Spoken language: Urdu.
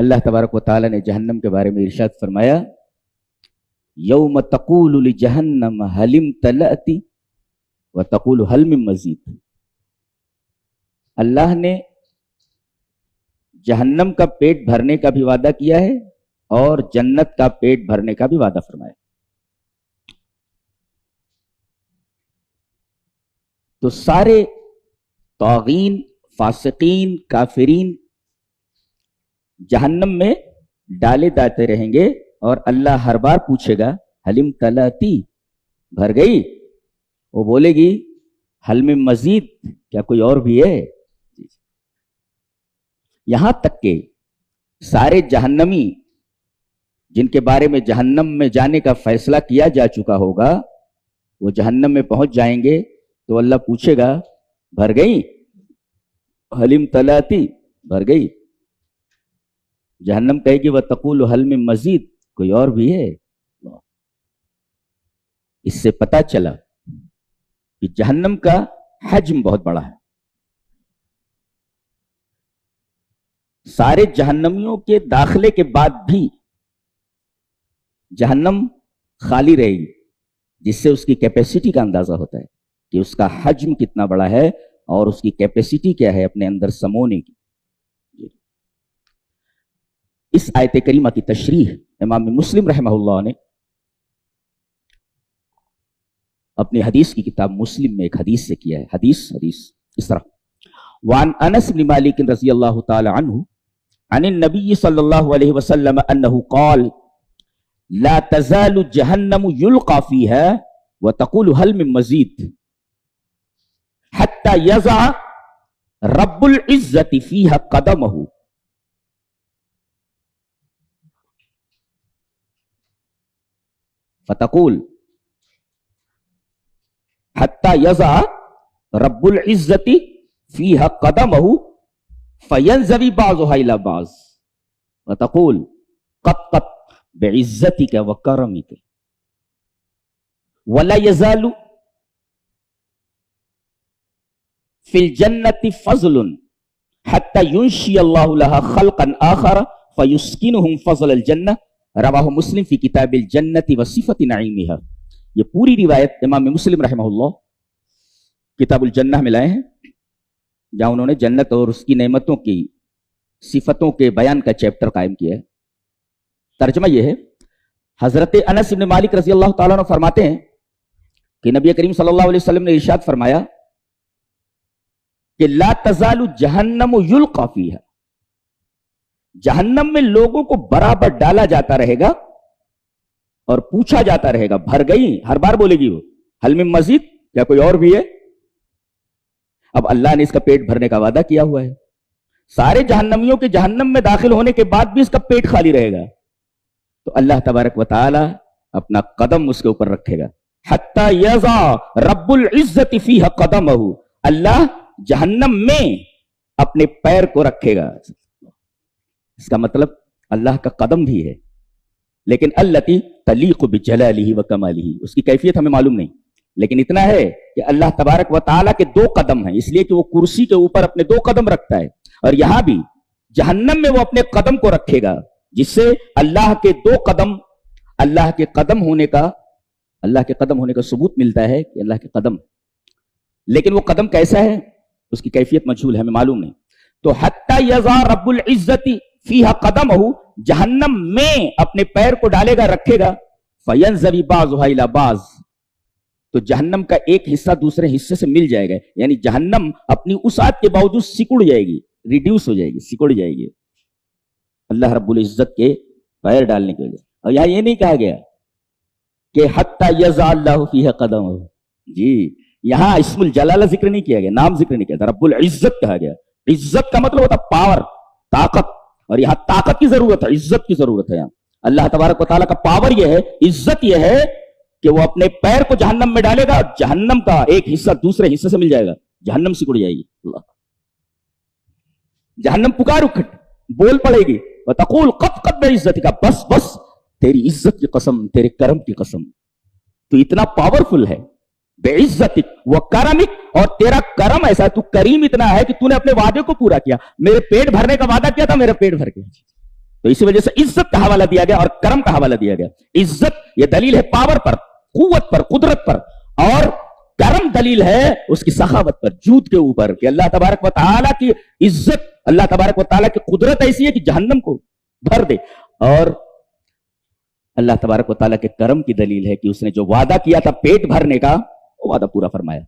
اللہ تبارک و تعالی نے جہنم کے بارے میں ارشاد فرمایا یوم تقول لجہنم هل امتلأت وتقول هل من مزید. اللہ نے جہنم کا پیٹ بھرنے کا بھی وعدہ کیا ہے اور جنت کا پیٹ بھرنے کا بھی وعدہ فرمایا. تو سارے طاغین، فاسقین، کافرین جہنم میں ڈالے جاتے رہیں گے اور اللہ ہر بار پوچھے گا حلم تلاتی، بھر گئی؟ وہ بولے گی حلم مزید، کیا کوئی اور بھی ہے؟ یہاں تک کہ سارے جہنمی جن کے بارے میں جہنم میں جانے کا فیصلہ کیا جا چکا ہوگا وہ جہنم میں پہنچ جائیں گے تو اللہ پوچھے گا بھر گئی؟ حلم تلاتی، بھر گئی؟ جہنم کہے گی وتقول هل من مزید، کوئی اور بھی ہے؟ اس سے پتہ چلا کہ جہنم کا حجم بہت بڑا ہے. سارے جہنمیوں کے داخلے کے بعد بھی جہنم خالی رہے گی، جس سے اس کی کیپیسٹی کا اندازہ ہوتا ہے کہ اس کا حجم کتنا بڑا ہے اور اس کی کیپیسٹی کیا ہے اپنے اندر سمونے کی. اس آیت کریمہ کی تشریح امام مسلم رحمہ اللہ نے اپنی حدیث کی کتاب مسلم میں ایک حدیث سے کیا ہے. حدیث اس طرح وعن انس بن مالک رضی اللہ تعالی عنہ عن النبی صلی اللہ علیہ وسلم انه قال لا تزال جہنم یلقى فيها وتقول هل من مزید حتى يضع رب العزة فيها قدمه فتقول حتى يضع رب العزة فيها قدمه فينزوي بعضها إلى بعض وتقول قط قط بعزتك وكرمك ولا يزال في الجنة فضل حتى ينشي الله لها خلقا آخر فيسكنهم فضل الجنة رواہ مسلم فی کتاب الجنت وصفت نعیمها. یہ پوری روایت امام مسلم رحمہ اللہ کتاب الجنہ میں لائے ہیں جہاں انہوں نے جنت اور اس کی نعمتوں کی صفتوں کے بیان کا چیپٹر قائم کیا ہے. ترجمہ یہ ہے حضرت انس بن مالک رضی اللہ تعالیٰ عنہ فرماتے ہیں کہ نبی کریم صلی اللہ علیہ وسلم نے ارشاد فرمایا کہ لا تزال جہنم یلقى فیہا، جہنم میں لوگوں کو برابر ڈالا جاتا رہے گا اور پوچھا جاتا رہے گا بھر گئی؟ ہر بار بولے گی وہ حل من مزید، کیا کوئی اور بھی ہے؟ اب اللہ نے اس کا پیٹ بھرنے کا وعدہ کیا ہوا ہے. سارے جہنمیوں کے جہنم میں داخل ہونے کے بعد بھی اس کا پیٹ خالی رہے گا تو اللہ تبارک و تعالی اپنا قدم اس کے اوپر رکھے گا. حتی یضع رب العزت فیہا قدمہ، اللہ جہنم میں اپنے پیر کو رکھے گا. اس کا مطلب اللہ کا قدم بھی ہے لیکن التی تلیق بجلالہ وکمالہ، اس کی کیفیت ہمیں معلوم نہیں، لیکن اتنا ہے کہ اللہ تبارک و تعالیٰ کے دو قدم ہیں، اس لیے کہ وہ کرسی کے اوپر اپنے دو قدم رکھتا ہے اور یہاں بھی جہنم میں وہ اپنے قدم کو رکھے گا جس سے اللہ کے دو قدم، اللہ کے قدم ہونے کا ثبوت ملتا ہے کہ اللہ کے قدم، لیکن وہ قدم کیسا ہے اس کی کیفیت مجہول ہے، ہمیں معلوم نہیں. تو حتی یضع رب العزت فیہا قدمہ، جہنم میں اپنے پیر کو ڈالے گا، رکھے گا. فینزوی بعضها الی بعض، تو جہنم کا ایک حصہ دوسرے حصے سے مل جائے گا، یعنی جہنم اپنی وسعت کے باوجود سکڑ جائے گی، ریڈیوس ہو جائے گی، سکڑ جائے گی اللہ رب العزت کے پیر ڈالنے کی وجہ سے. اور یہاں یہ نہیں کہا گیا کہ حتی یضع اللہ فیہا قدمہ، جی یہاں اسم الجلالہ ذکر نہیں کیا گیا، نام ذکر نہیں کیا گیا، رب العزت کہا گیا. عزت کا مطلب ہوتا پاور، طاقت، اور یہاں طاقت کی ضرورت ہے، عزت کی ضرورت ہے. یہاں اللہ تبارک و تعالیٰ کا پاور یہ ہے، عزت یہ ہے کہ وہ اپنے پیر کو جہنم میں ڈالے گا اور جہنم کا ایک حصہ دوسرے حصے سے مل جائے گا، جہنم سکڑ جائے گی. اللہ جہنم پکار اکھٹ بول پڑے گی وتقول قط قط بعزتک، بس بس تیری عزت کی قسم، تیرے کرم کی قسم، تو اتنا پاورفل ہے. بعزتک وکرمک، اور تیرا کرم ایسا ہے، تو کریم اتنا ہے کہ تو نے اپنے وعدے کو پورا کیا. میرے پیٹ بھرنے کا وعدہ کیا تھا، میرا پیٹ بھر گیا. تو اسی وجہ سے عزت کا حوالہ دیا گیا اور کرم کا حوالہ دیا گیا. عزت یہ دلیل ہے پاور پر، قوت پر، قدرت پر، اور کرم دلیل ہے اس کی سخاوت پر، جود کے اوپر، کہ اللہ تبارک و تعالیٰ کی عزت، اللہ تبارک و تعالیٰ کی قدرت ایسی ہے کہ جہنم کو بھر دے. اور اللہ تبارک و تعالیٰ کے کرم کی دلیل ہے کہ اس نے جو وعدہ کیا تھا پیٹ بھرنے کا، وہ وعدہ پورا فرمایا.